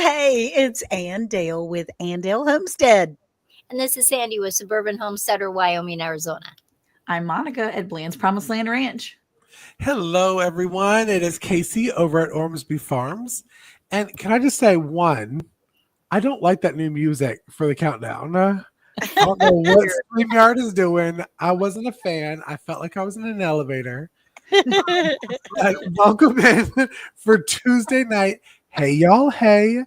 hey, it's Ann Dale with Andale Homestead. And this is Sandy with Suburban Homesteader, Wyoming, Arizona. I'm Monica at Bland's Promised Land Ranch. Hello, everyone. It is Casey over at Ormsby Farms. And can I just say, I don't like that new music for the countdown. I don't know what StreamYard is doing. I wasn't a fan. I felt like I was in an elevator. Welcome in for Tuesday night. Hey, y'all. Hey.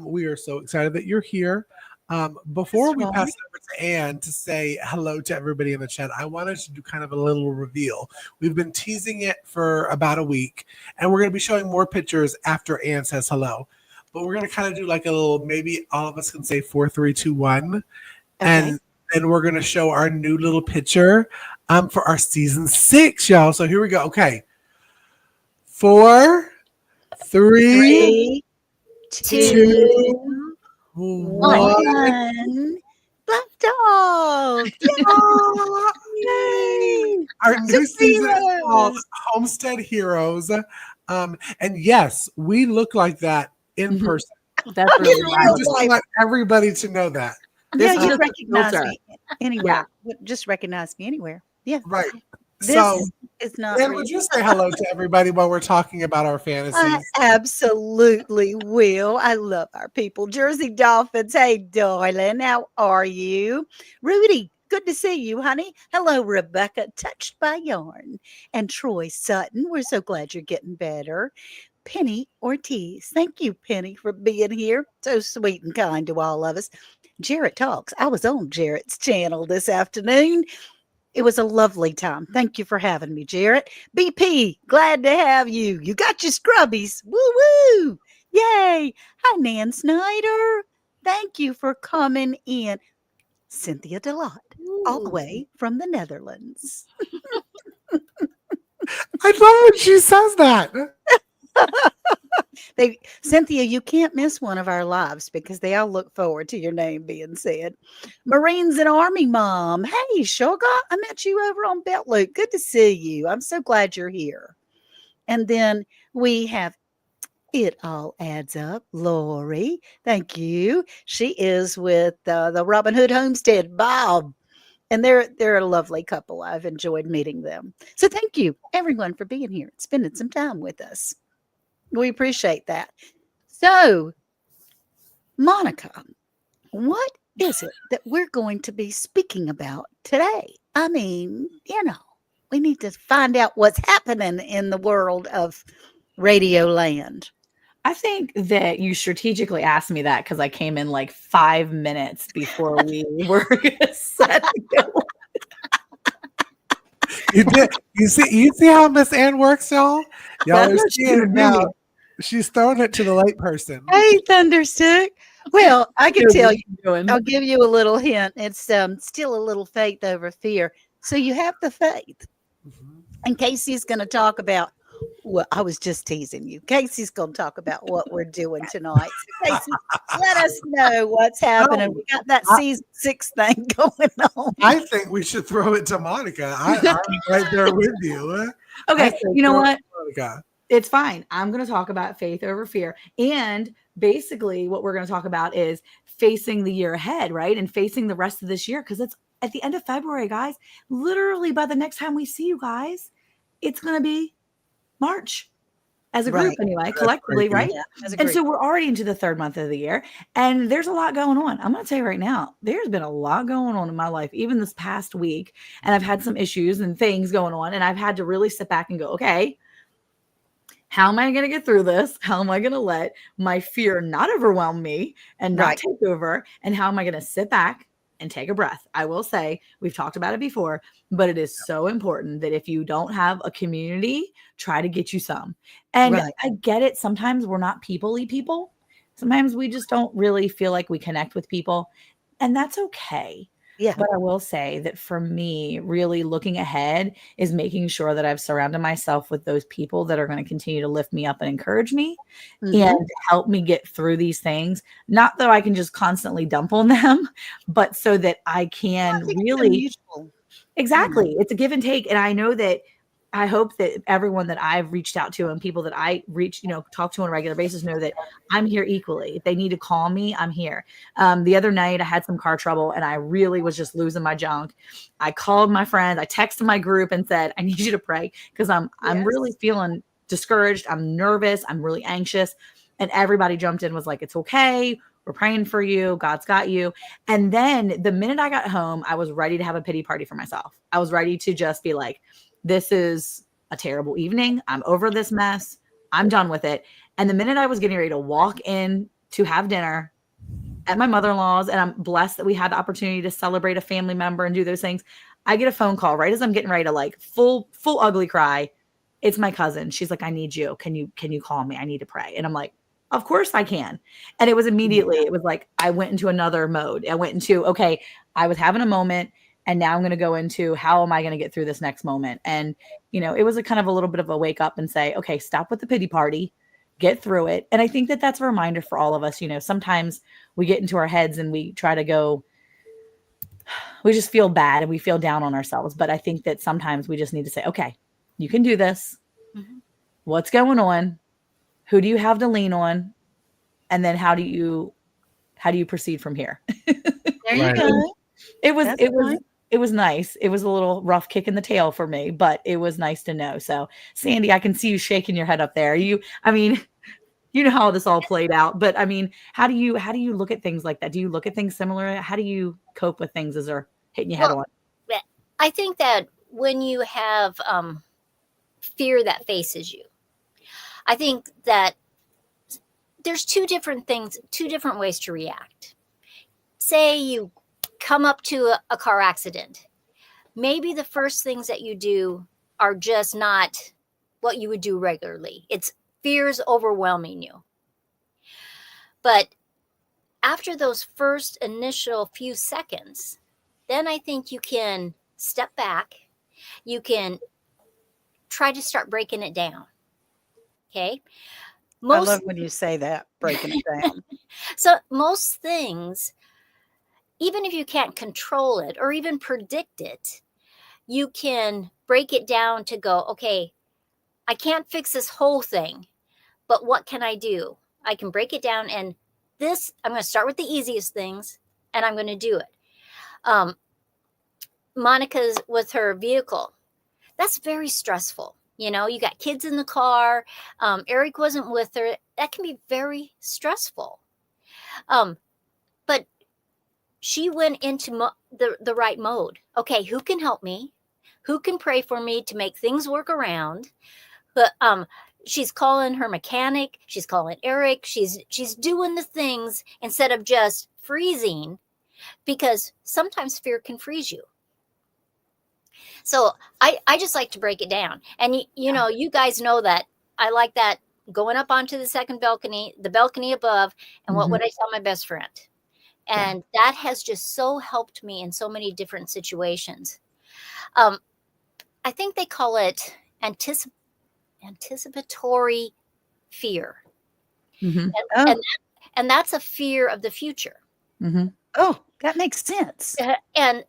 We are so excited that you're here. Before we pass it over to Ann to say hello to everybody in the chat, I wanted to do kind of a little reveal. We've been teasing it for about a week, and we're going to be showing more pictures after Ann says hello. But we're going to kind of do like a little, maybe all of us can say 4, 3, 2, 1. Okay. And then we're going to show our new little picture for our season 6, y'all. So here we go. Okay. 4, 3, 2, 1. Left off. Yay! Our new season is called Homestead Heroes. And yes, we look like that in person. That's really I just want everybody to know that. Yeah, you recognize me anywhere. Yeah. Just recognize me anywhere. Yeah. Right. It's not. Then would you say hello to everybody while we're talking about our fantasies? I absolutely will. I love our people. Jersey Dolphins. Hey, darling. How are you? Rudy, good to see you, honey. Hello, Rebecca, touched by yarn. And Troy Sutton. We're so glad you're getting better. Penny Ortiz. Thank you, Penny, for being here. So sweet and kind to all of us. Jarrett Talks. I was on Jarrett's channel this afternoon. It was a lovely time. Thank you for having me, Jarrett. BP, glad to have you. You got your scrubbies. Woo-woo. Yay. Hi, Nan Snyder. Thank you for coming in. Cynthia Delott, all the way from the Netherlands. I love when she says that. Cynthia, you can't miss one of our lives because they all look forward to your name being said. Marines and Army Mom. Hey, Sugar, I met you over on Belt Loop. Good to see you. I'm so glad you're here. And then we have It All Adds Up, Lori. Thank you. She is with the Robin Hood Homestead, Bob. And they're a lovely couple. I've enjoyed meeting them. So thank you, everyone, for being here and spending some time with us. We appreciate that. So, Monica, what is it that we're going to be speaking about today? I mean, we need to find out what's happening in the world of Radio Land. I think that you strategically asked me that because I came in like 5 minutes before we were set to go. You did. You see how Miss Ann works, y'all? Y'all are seeing it now. She's throwing it to the late person. Hey, Thunderstick. Well, I can tell you. I'll give you a little hint. It's still a little faith over fear. So you have the faith. Mm-hmm. And Casey's going to talk about. Well, I was just teasing you. Casey's going to talk about what we're doing tonight. So Casey, let us know what's happening. We got that season 6 thing going on. I think we should throw it to Monica. I'm right there with you. Okay, you know what? Monica. It's fine. I'm going to talk about faith over fear. And basically what we're going to talk about is facing the year ahead, right? And facing the rest of this year. Because it's at the end of February, guys. Literally by the next time we see you guys, it's going to be March as a group anyway, collectively, right? Yeah, and so we're already into the 3rd month of the year. And there's a lot going on. I'm going to tell you right now, there's been a lot going on in my life, even this past week. And I've had some issues and things going on. And I've had to really sit back and go, okay, how am I going to get through this? How am I going to let my fear not overwhelm me and not take over? And how am I going to sit back and take a breath? I will say, we've talked about it before, but it is so important that if you don't have a community, try to get you some. And I get it. Sometimes we're not people-y people. Sometimes we just don't really feel like we connect with people. And that's okay. Yeah. But I will say that for me, really looking ahead is making sure that I've surrounded myself with those people that are going to continue to lift me up and encourage me and help me get through these things. Not that I can just constantly dump on them, but so that I can really. Exactly. It's a give and take. And I know that I hope that everyone that I've reached out to and people that I talk to on a regular basis know that I'm here equally. If they need to call me, I'm here. The other night I had some car trouble and I really was just losing my junk. I called my friends, I texted my group and said, I need you to pray because I'm really feeling discouraged. I'm nervous. I'm really anxious. And everybody jumped in, was like, it's okay. We're praying for you. God's got you. And then the minute I got home, I was ready to have a pity party for myself. I was ready to just be like, this is a terrible evening. I'm over this mess. I'm done with it. And the minute I was getting ready to walk in to have dinner at my mother-in-law's, and I'm blessed that we had the opportunity to celebrate a family member and do those things, I get a phone call right as I'm getting ready to like full ugly cry. It's my cousin. She's like, I need you. Can you call me? I need to pray. And I'm like, of course I can. And it was immediately, it was like, I went into another mode. I went into, okay, I was having a moment and now I'm going to go into how am I going to get through this next moment? And, it was a kind of a little bit of a wake up and say, okay, stop with the pity party, get through it. And I think that that's a reminder for all of us. Sometimes we get into our heads and we try to go, we just feel bad and we feel down on ourselves. But I think that sometimes we just need to say, okay, you can do this. Mm-hmm. What's going on? Who do you have to lean on? And then how do you proceed from here? There you go. It was nice. It was a little rough kick in the tail for me, but it was nice to know. So Sandy, I can see you shaking your head up there. You know how this all played out, but I mean, how do you look at things like that? Do you look at things similar? How do you cope with things as they're hitting your head on? I think that when you have fear that faces you, I think that there's two different ways to react. Say you come up to a car accident. Maybe the first things that you do are just not what you would do regularly. It's fears overwhelming you. But after those first initial few seconds, then I think you can step back. You can try to start breaking it down. Okay. I love when you say that, breaking it down. So most things, even if you can't control it or even predict it, you can break it down to go, okay, I can't fix this whole thing, but what can I do? I can break it down, and this, I'm going to start with the easiest things and I'm going to do it. Monica's with her vehicle. That's very stressful. You got kids in the car. Eric wasn't with her. That can be very stressful. But she went into the right mode. Okay, who can help me? Who can pray for me to make things work around? But she's calling her mechanic. She's calling Eric. She's doing the things instead of just freezing, because sometimes fear can freeze you. So I just like to break it down. And, you guys know that I like that going up onto the second balcony, the balcony above. And what would I tell my best friend? And that has just so helped me in so many different situations. I think they call it anticipatory fear. Mm-hmm. And that's a fear of the future. Mm-hmm. Oh, that makes sense. And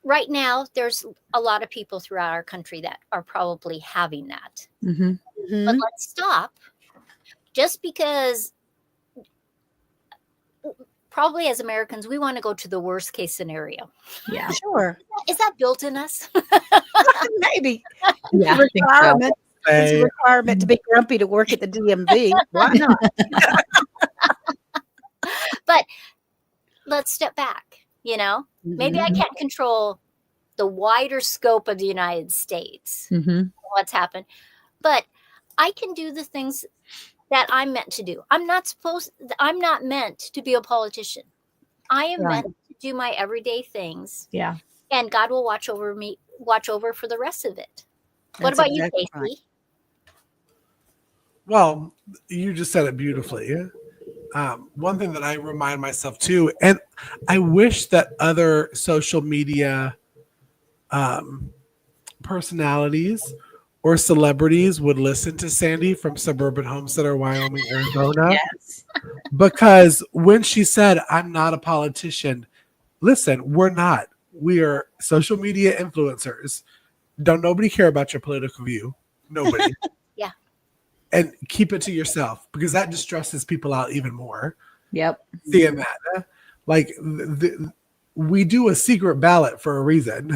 right now, there's a lot of people throughout our country that are probably having that. Mm-hmm. Mm-hmm. But let's stop. Just because probably as Americans, we want to go to the worst case scenario. Yeah, sure. Is that built in us? Maybe. Yeah, Requirement. It's a requirement to be grumpy to work at the DMV. Why not? But let's step back. Maybe I can't control the wider scope of the United States, what's happened, but I can do the things that I'm meant to do. I'm not meant to be a politician. I am meant to do my everyday things. Yeah. And God will watch over for the rest of it. What about you, Casey? Right. Well, you just said it beautifully. One thing that I remind myself too, and I wish that other social media personalities or celebrities would listen to Sandy from Suburban Homesteader, Wyoming, Arizona. Yes. Because when she said, I'm not a politician, listen, we're not. We are social media influencers. Don't nobody care about your political view. Nobody. Yeah. And keep it to yourself, because that just stresses people out even more. Yep. Seeing that. Like, we do a secret ballot for a reason.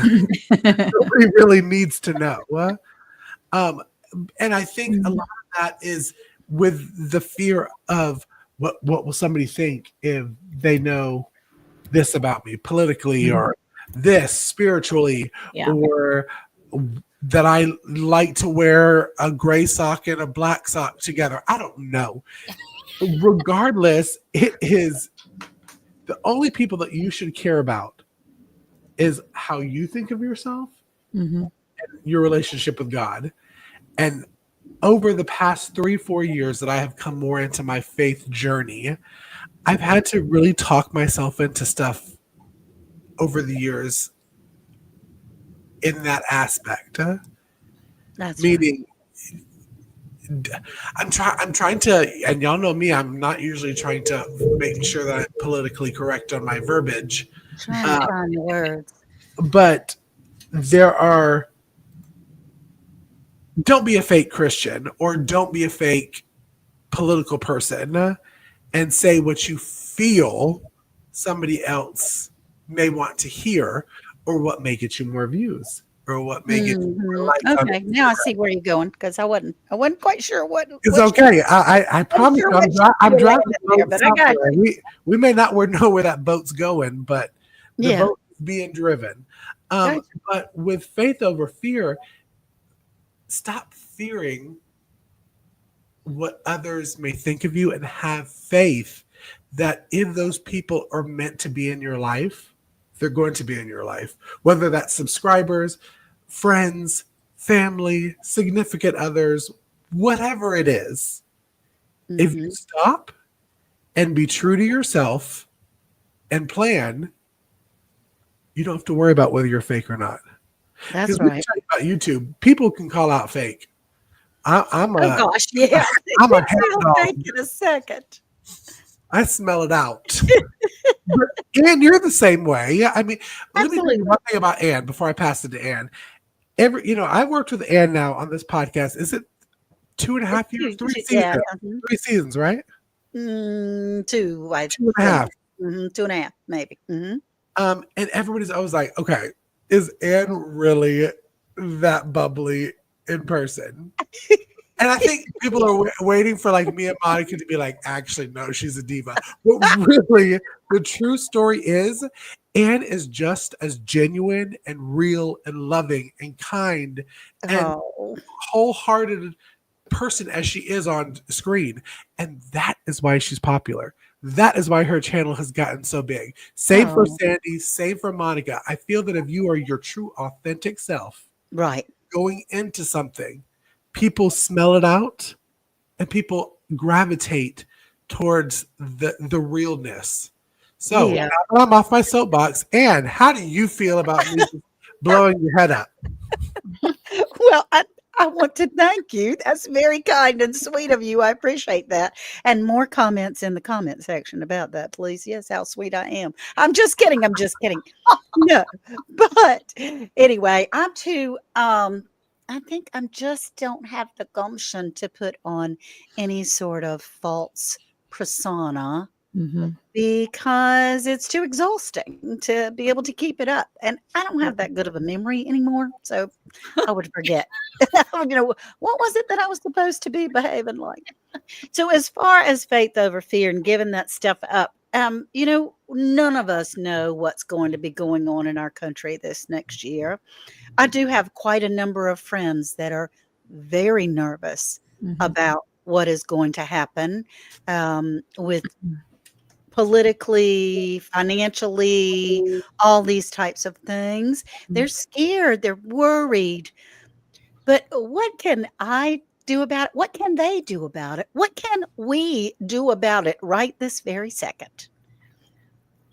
Nobody really needs to know. And I think a lot of that is with the fear of what will somebody think if they know this about me politically, or this spiritually, or that I like to wear a gray sock and a black sock together. I don't know. Regardless, it is the only people that you should care about is how you think of yourself and your relationship with God. And over the past 3-4 years that I have come more into my faith journey, I've had to really talk myself into stuff over the years in that aspect. That's meaning I'm trying to, and y'all know me, I'm not usually trying to make sure that I'm politically correct on my verbiage. Trying to find the words. But there are, don't be a fake Christian, or don't be a fake political person and say what you feel somebody else may want to hear, or what may get you more views, or what may get you more likes. Okay, now I see where you're going, because I wasn't quite sure what. It's okay. I promise you, I'm driving there, but I got you. We may not know where that boat's going, but the Yeah. boat is being driven. Gotcha. But with faith over fear, stop fearing what others may think of you, and have faith that if those people are meant to be in your life, they're going to be in your life. Whether that's subscribers, friends, family, significant others, whatever it is. If you stop and be true to yourself and plan, you don't have to worry about whether you're fake or not. That's We right. talk about YouTube, people can call out fake. I'm Oh gosh, yeah. I'm a head I'll dog. take in a second. I smell it out. Ann, you're the same way. Yeah, I mean, let me tell you one thing about Ann before I pass it to Ann. I worked with Ann now on this podcast. Is it 2.5 years? 3 seasons. Yeah. 3 seasons, right? 2. 2.5. 2.5, maybe. And everybody's always like, okay, is Ann really that bubbly in person? And I think people are waiting for like me and Monica to be like, actually, no, she's a diva. But really, the true story is Ann is just as genuine and real and loving and kind and wholehearted person as she is on screen. And that is why she's popular. That is why her channel has gotten so big. Same for Sandy, same for Monica. I feel that if you are your true, authentic self, Right, going into something, people smell it out and people gravitate towards the realness. So now that I'm off my soapbox, Ann, how do you feel about me blowing your head up? Well, I want to thank you. That's very kind and sweet of you. I appreciate that. And more comments in the comment section about that, please. Yes, how sweet I am. I'm just kidding. No, but anyway, I'm too. I think I just don't have the gumption to put on any sort of false persona. Because it's too exhausting to be able to keep it up. And I don't have that good of a memory anymore. So I would forget. What was it that I was supposed to be behaving like? So as far as faith over fear and giving that stuff up, none of us know what's going to be going on in our country this next year. I do have quite a number of friends that are very nervous about what is going to happen with politically, financially, all these types of things. They're scared, they're worried. But what can I do about it? What can they do about it? What can we do about it right this very second?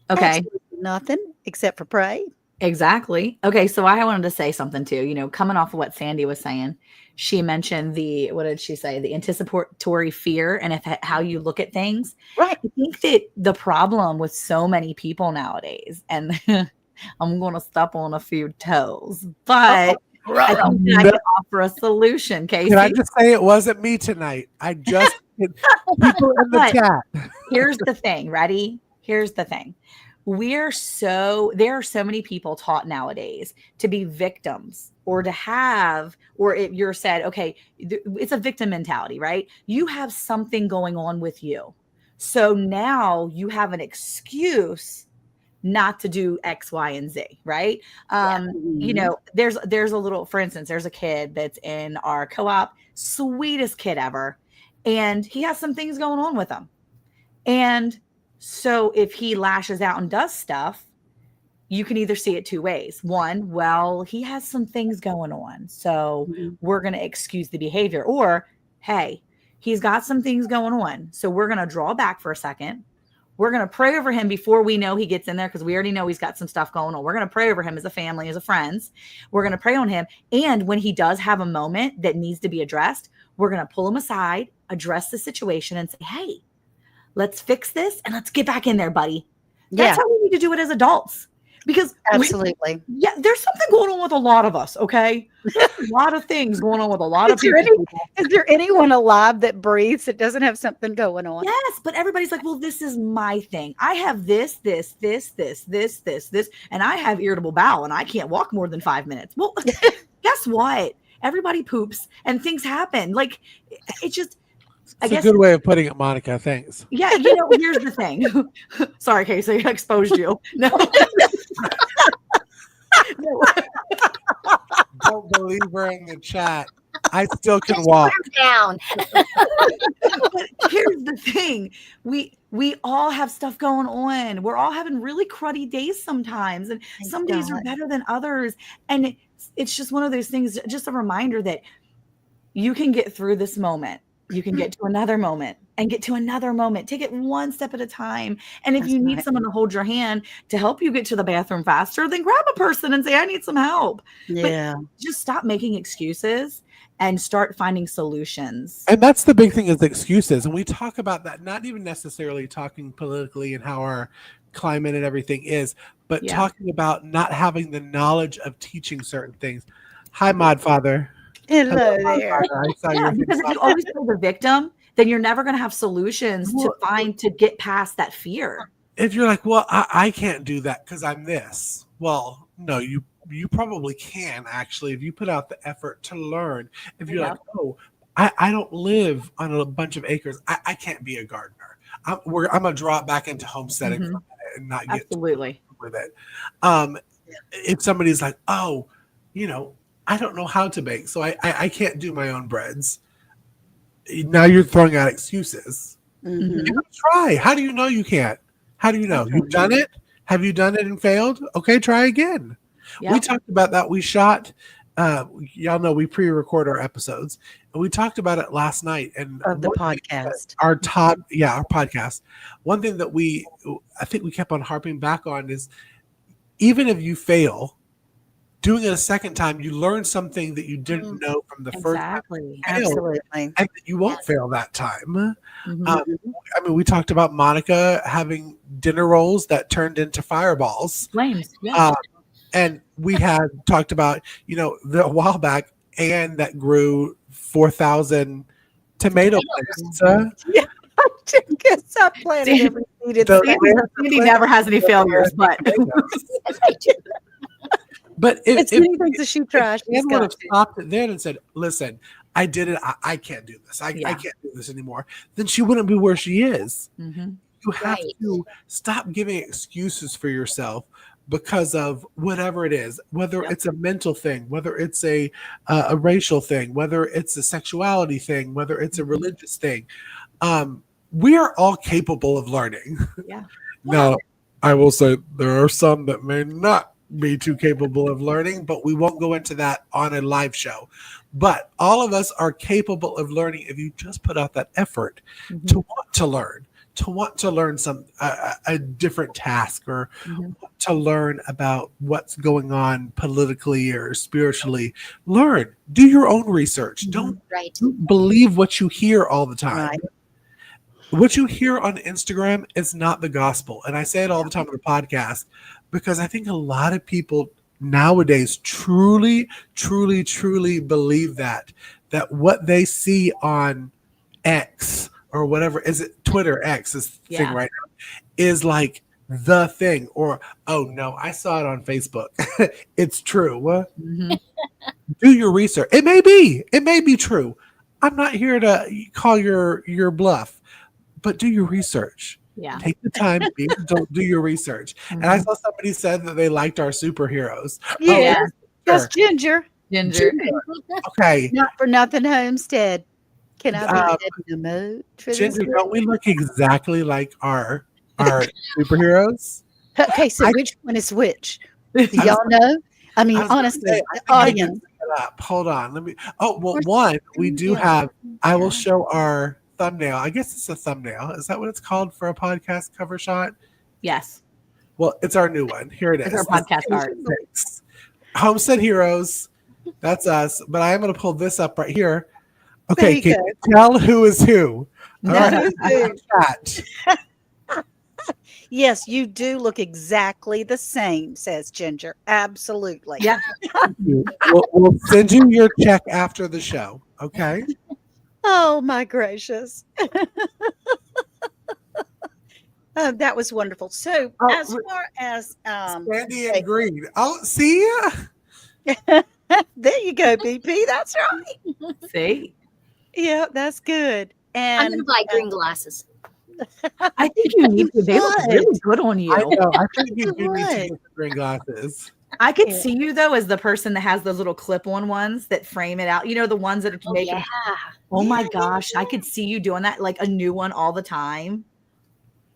Okay. Absolutely nothing except for pray. Exactly. Okay. So I wanted to say something too, coming off of what Sandy was saying. She mentioned what did she say? The anticipatory fear and how you look at things. Right. I think that the problem with so many people nowadays, and I'm going to step on a few toes, but I think that I can offer a solution, Casey. Can I just say it wasn't me tonight? I just people in the chat. Here's the thing. Ready? Here's the thing. There are so many people taught nowadays to be victims or to have, or if you're said, okay, it's a victim mentality, right? You have something going on with you. So now you have an excuse not to do X, Y, and Z, right? You know, there's a little, for instance, there's a kid that's in our co-op, sweetest kid ever. And he has some things going on with him. And so if he lashes out and does stuff, you can either see it two ways. One, well, he has some things going on, so we're going to excuse the behavior. Or, hey, he's got some things going on, so we're going to draw back for a second. We're going to pray over him before we know he gets in there, because we already know he's got some stuff going on. We're going to pray over him as a family, as a friends. We're going to pray on him. And when he does have a moment that needs to be addressed, we're going to pull him aside, address the situation, and say, hey, let's fix this and let's get back in there, buddy. That's how we need to do it as adults. Because absolutely. There's something going on with a lot of us, okay? A lot of things going on with a lot of people. Is there anyone alive that breathes that doesn't have something going on? Yes, but everybody's like, well, this is my thing. I have this, and I have irritable bowel, and I can't walk more than 5 minutes. Well, guess what? Everybody poops, and things happen. Like, it just... I guess a good way of putting it, Monica. Thanks. Yeah, you know, here's the thing. Sorry, Casey, I exposed you. No. Don't believe her in the chat. I still can walk. Down. But here's the thing. We all have stuff going on. We're all having really cruddy days sometimes. And some days are better than others. And it's just one of those things, just a reminder that you can get through this moment. You can get to another moment and get to another moment. Take it one step at a time. And if you need someone to hold your hand to help you get to the bathroom faster, then grab a person and say, I need some help. Yeah. But just stop making excuses and start finding solutions. And that's the big thing, is excuses. And we talk about that, not even necessarily talking politically and how our climate and everything is, but talking about not having the knowledge of teaching certain things. Hi, Mod Father. Hello there. Because if you always play the victim, then you're never going to have solutions to get past that fear. If you're like, well, I can't do that because I'm this. Well, no, you probably can, actually, if you put out the effort to learn. If you're like, oh, I don't live on a bunch of acres. I can't be a gardener. I'm going to draw it back into homesteading for a minute and not get with it. If somebody's like, oh, you know, I don't know how to bake, so I can't do my own breads. Now you're throwing out excuses. You gotta try. How do you know you can't? How do you know? You've done it? Have you done it and failed? Okay, try again. Yep. We talked about that. We shot, y'all know we pre-record our episodes, and we talked about it last night. And of the podcast. Our podcast. One thing that I think we kept on harping back on is, even if you fail, doing it a second time, you learn something that you didn't know from the first time. Absolutely. And you won't fail that time. I mean, we talked about Monica having dinner rolls that turned into fireballs. Flames. And we had talked about, you know, a while back, Anne that grew 4,000 tomato plants. Yeah. I guess I planted every seed. Sandy never has any failures, but... But it's many things that she tries. Anne would have stopped it then and said, listen, I did it. I can't do this. I can't do this anymore. Then she wouldn't be where she is. You have to stop giving excuses for yourself because of whatever it is, whether it's a mental thing, whether it's a racial thing, whether it's a sexuality thing, whether it's a religious thing. We are all capable of learning. Now, I will say there are some that may not be too capable of learning, but we won't go into that on a live show. But all of us are capable of learning if you just put out that effort to want to learn some a different task, or to learn about what's going on politically or spiritually. Learn, do your own research. Don't believe what you hear all the time. What you hear on Instagram is not the gospel. And I say it all the time on the podcast, because I think a lot of people nowadays truly believe that what they see on X or whatever, is it Twitter? X is the thing right now, is like the thing. Or, oh no, I saw it on Facebook. It's true. Mm-hmm. Do your research. It may be true. I'm not here to call your bluff, but do your research. Yeah. Take the time, don't do your research. Mm-hmm. And I saw somebody said that they liked our superheroes. Yeah, Oh, that's Ginger. Okay. Not for nothing, Homestead. Can I be in the mood for Ginger, this? don't we look exactly like our superheroes? Okay, so which one is which? Do y'all know? I mean, honestly, the audience. Hold on. Let me. Oh, well, one, we do have. I will show our thumbnail. I guess it's a thumbnail. Is that what it's called for a podcast cover shot? Yes. Well, it's our new one. Here it is. It's our podcast art. Homestead Heroes. That's us. But I am going to pull this up right here. Okay, can you tell who is who? All right. Chat. Yes, you do look exactly the same, says Ginger. Absolutely. Yeah. We'll send you your check after the show. Okay. Oh my gracious. That was wonderful. So as far as Sandy and Green. Oh, see ya. There you go, BP. That's right. See? Yeah, that's good. And I'm gonna buy green glasses. I think you need to. They look really good on you. I know. I think you do need to get the green glasses. I could see you though as the person that has those little clip-on ones that frame it out. You know, the ones that are making. Oh my gosh, I could see you doing that, like a new one all the time.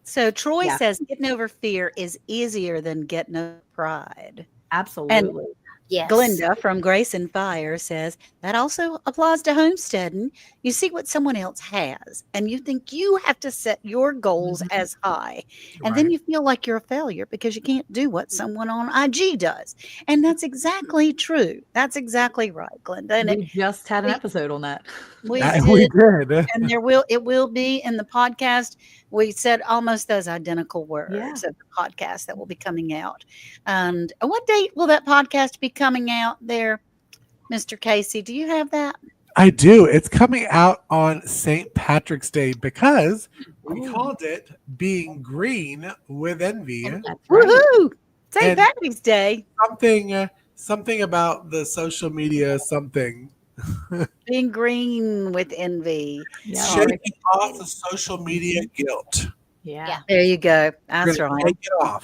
So Troy says getting over fear is easier than getting over pride. Absolutely. And yes. Glinda from Grace and Fire says that also applies to homesteading. You see what someone else has, and you think you have to set your goals as high. And then you feel like you're a failure because you can't do what someone on IG does. And that's exactly true. That's exactly right, Glinda. And we just had an episode on that. We did. And it will be in the podcast. We said almost those identical words of the podcast that will be coming out. And what date will that podcast be coming out there, Mr. Casey? Do you have that? I do. It's coming out on St. Patrick's Day because we called it Being Green with Envy. Woohoo! St. Patrick's Day. Something about the social media something. Being green with envy. Shaking off the social media guilt. Yeah. There you go. That's right. Take it off.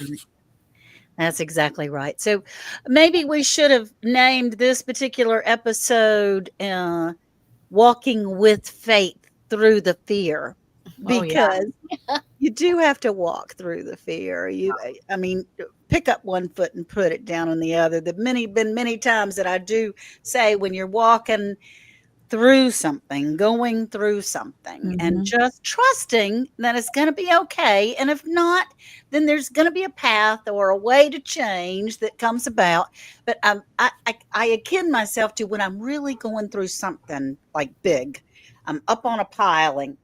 That's exactly right. So maybe we should have named this particular episode Walking with Faith Through the Fear, because you do have to walk through the fear. I mean, pick up one foot and put it down on the other. Been many times that I do say when you're walking through something, going through something, and just trusting that it's going to be okay. And if not, then there's going to be a path or a way to change that comes about. But I akin myself to when I'm really going through something like big. I'm up on a piling,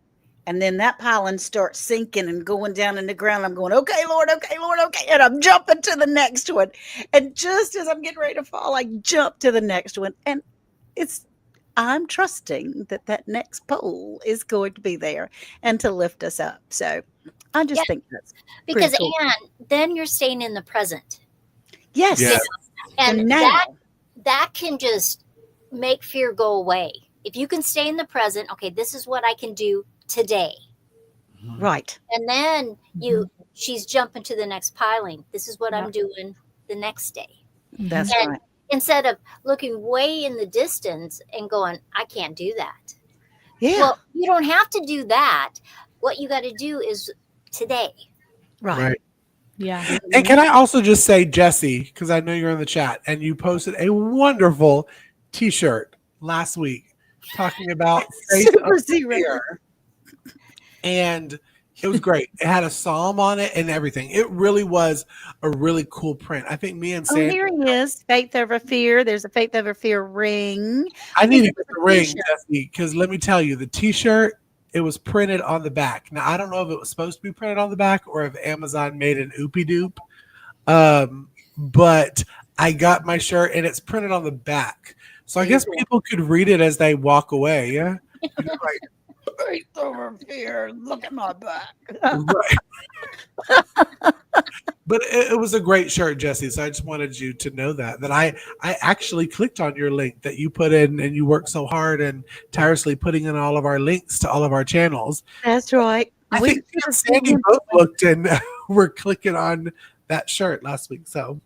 and then that piling starts sinking and going down in the ground. I'm going, okay, Lord, okay, Lord, okay. And I'm jumping to the next one. And just as I'm getting ready to fall, I jump to the next one. And I'm trusting that next pole is going to be there and to lift us up. So I just think that's because cool. Anne, then you're staying in the present. Yes. And that can just make fear go away. If you can stay in the present, okay, this is what I can do today. Right. And then she's jumping to the next piling. This is what I'm doing the next day. That's right. Instead of looking way in the distance and going, I can't do that. Yeah. Well, you don't have to do that. What you got to do is today. Right. Yeah. And can I also just say, Jesse, because I know you're in the chat, and you posted a wonderful t-shirt last week talking about Super Zero. And it was great. It had a psalm on it and everything. It really was a really cool print. I think me and Sam. Oh, here he is. Faith over fear. There's a Faith over fear ring. I need to get the ring, Jesse, because let me tell you, the t-shirt, it was printed on the back. Now, I don't know if it was supposed to be printed on the back or if Amazon made an oopie doop. But I got my shirt and it's printed on the back. So I guess people could read it as they walk away. Yeah. Like, Right over here, look at my back. right. But it was a great shirt, Jesse. So I just wanted you to know that I actually clicked on your link that you put in, and you worked so hard and tirelessly putting in all of our links to all of our channels. That's right. I think me and Sandy both looked and were clicking on that shirt last week. So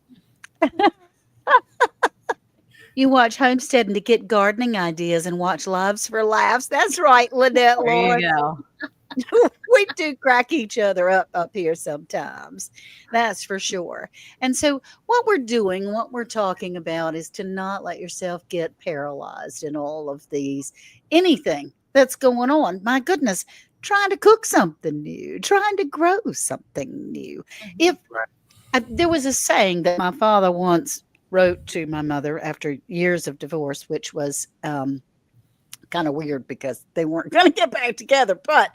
you watch Homesteading to get gardening ideas and watch Lives for Laughs. That's right, Lynette Lawrence. There you go. We do crack each other up here sometimes. That's for sure. And so what we're talking about is to not let yourself get paralyzed in all of these, anything that's going on. My goodness, trying to cook something new, trying to grow something new. If there was a saying that my father once wrote to my mother after years of divorce, which was kind of weird because they weren't going to get back together. But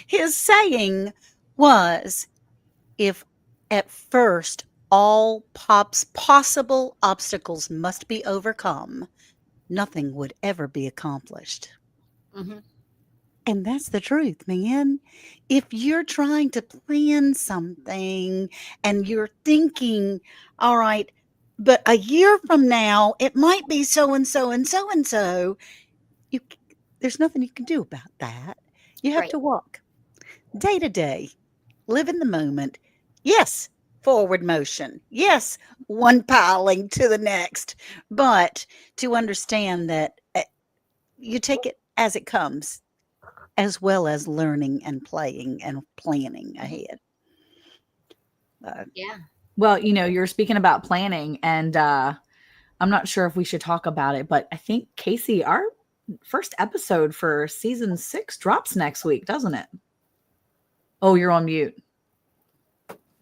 his saying was, if at first all possible obstacles must be overcome, nothing would ever be accomplished. Mm-hmm. And that's the truth, man. If you're trying to plan something and you're thinking, all right, but a year from now, it might be so and so and so and so, there's nothing you can do about that. You have to walk day to day, live in the moment. Yes, forward motion. Yes, one piling to the next. But to understand that you take it as it comes, as well as learning and playing and planning ahead. Yeah. Well, you're speaking about planning, and I'm not sure if we should talk about it, but I think, Casey, our first episode for season 6 drops next week, doesn't it? Oh, you're on mute.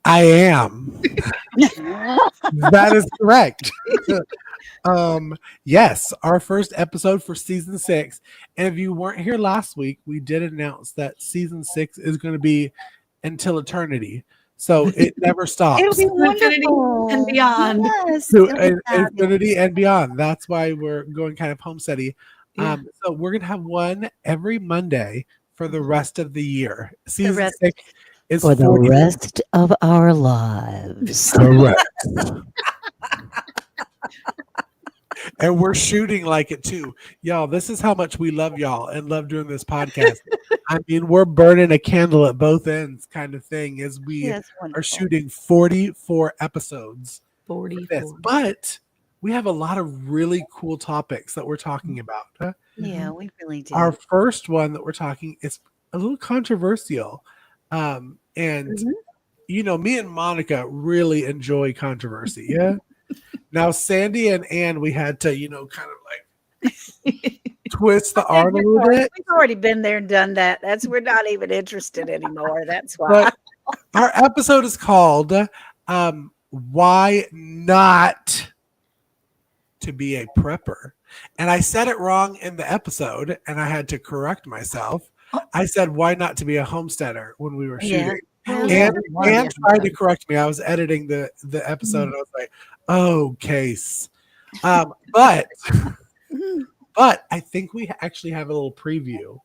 I am. That is correct. Yes, our first episode for season 6. And if you weren't here last week, we did announce that season 6 is going to be until eternity. So it never stops. It'll be wonderful. And beyond. Yes, to infinity and beyond. That's why we're going kind of homesteady. Yeah. So we're gonna have one every Monday for the rest of the year. Season 6 is for the rest of our lives. Correct. And we're shooting like it too. Y'all, this is how much we love y'all and love doing this podcast. I mean, we're burning a candle at both ends kind of thing as we are shooting 44 episodes. 44. But we have a lot of really cool topics that we're talking about. Huh? Yeah, we really do. Our first one that we're talking is a little controversial. And me and Monica really enjoy controversy. Yeah. Now, Sandy and Ann, we had to, kind of like twist the arm a little bit. We've already been there and done that. We're not even interested anymore. That's why. But our episode is called Why Not to Be a Prepper. And I said it wrong in the episode, and I had to correct myself. I said, why not to be a homesteader when we were shooting? And tried to correct me. I was editing the episode, and I was like, oh, case. But I think we actually have a little preview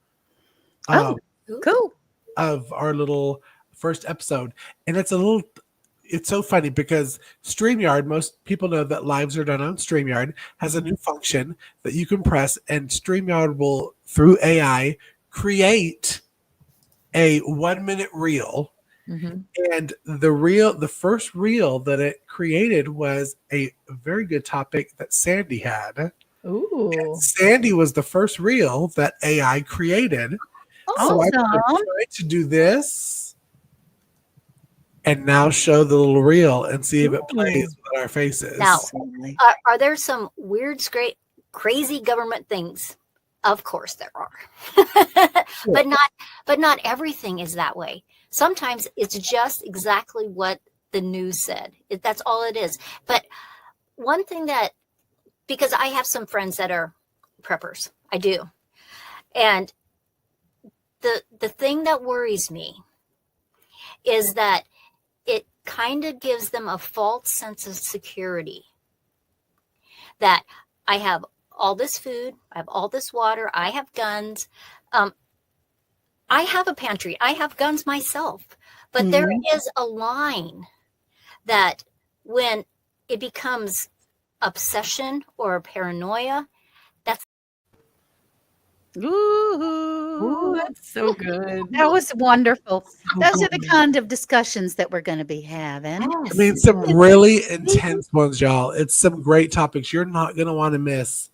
cool of our little first episode. And it's so funny because StreamYard, most people know that lives are done on StreamYard, has a new function that you can press, and StreamYard will, through AI, create a 1-minute reel. Mm-hmm. And the first reel that it created was a very good topic that Sandy had. Ooh. And Sandy was the first reel that AI created. Awesome. So I'm trying to do this and now show the little reel and see if it plays with our faces. Now, are there some weird, crazy government things? Of course there are. But not everything is that way. Sometimes it's just exactly what the news said. That's all it is. But one thing because I have some friends that are preppers. I do. And the thing that worries me is that it kind of gives them a false sense of security that I have all this food, I have all this water, I have guns. I have a pantry, I have guns myself, but there is a line that when it becomes obsession or paranoia, that's Ooh, that's so good. That was wonderful. So Those are the good. kind of discussions that we're going to be having. I mean, some really intense ones, y'all. It's some great topics you're not going to want to miss.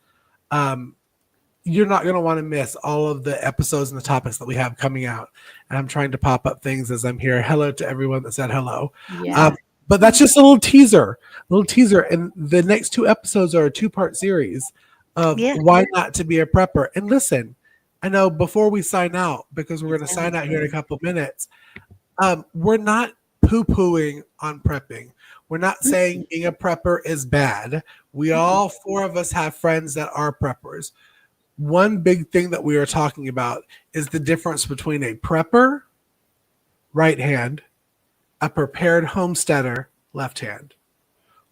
You're not going to want to miss all of the episodes and the topics that we have coming out. And I'm trying to pop up things as I'm here. Hello to everyone that said hello. Yeah. But that's just a little teaser. And the next 2 episodes are a 2-part series of why not to be a prepper. And listen, I know before we sign out, because we're going to sign out here in a couple of minutes, we're not poo-pooing on prepping. We're not saying being a prepper is bad. We all 4 of us have friends that are preppers. One big thing that we are talking about is the difference between a prepper, right hand, a prepared homesteader, left hand.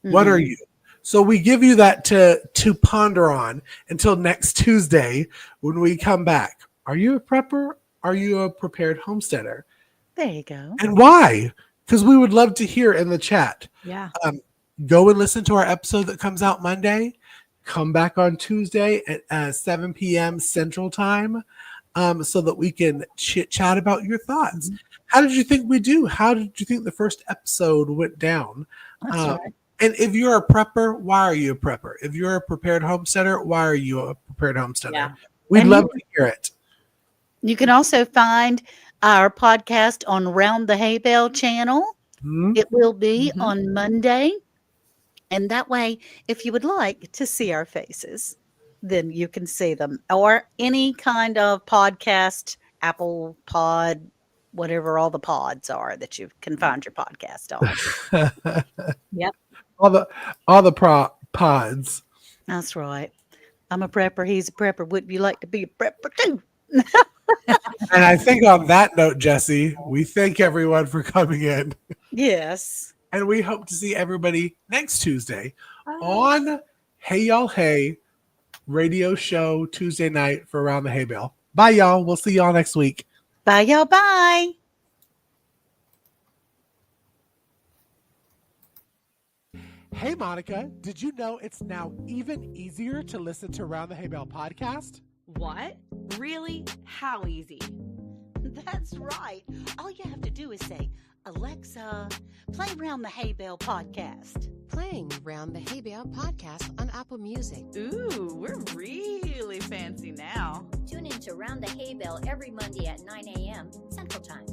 What are you? So we give you that to ponder on until next Tuesday when we come back. Are you a prepper? Are you a prepared homesteader? There you go. And why? Because we would love to hear in the chat. Yeah. Go and listen to our episode that comes out Monday. Come back on Tuesday at 7 p.m. Central Time so that we can chit-chat about your thoughts. How did you think we do? How did you think the first episode went down? That's right. And if you're a prepper, why are you a prepper? If you're a prepared homesteader, why are you a prepared homesteader? Yeah. We'd love to hear it. You can also find our podcast on Round the Hay Bale channel. It will be on Monday. And that way, if you would like to see our faces, then you can see them. Or any kind of podcast, Apple Pod, whatever all the pods are that you can find your podcast on. Yep. All the pods. That's right. I'm a prepper. He's a prepper. Wouldn't you like to be a prepper too? And I think on that note, Jesse, we thank everyone for coming in. Yes. And we hope to see everybody next Tuesday on Hey Y'all Hey radio show Tuesday night for Round the Hay Bale. Bye, y'all. We'll see y'all next week. Bye, y'all. Bye. Hey, Monica, did you know it's now even easier to listen to Round the Hay Bale podcast? What? Really? How easy? That's right. All you have to do is say, Alexa, play Round the Hay Bale podcast. Playing Round the Hay Bale podcast on Apple Music. Ooh, we're really fancy now. Tune in to Round the Hay Bale every Monday at 9 a.m. Central Time.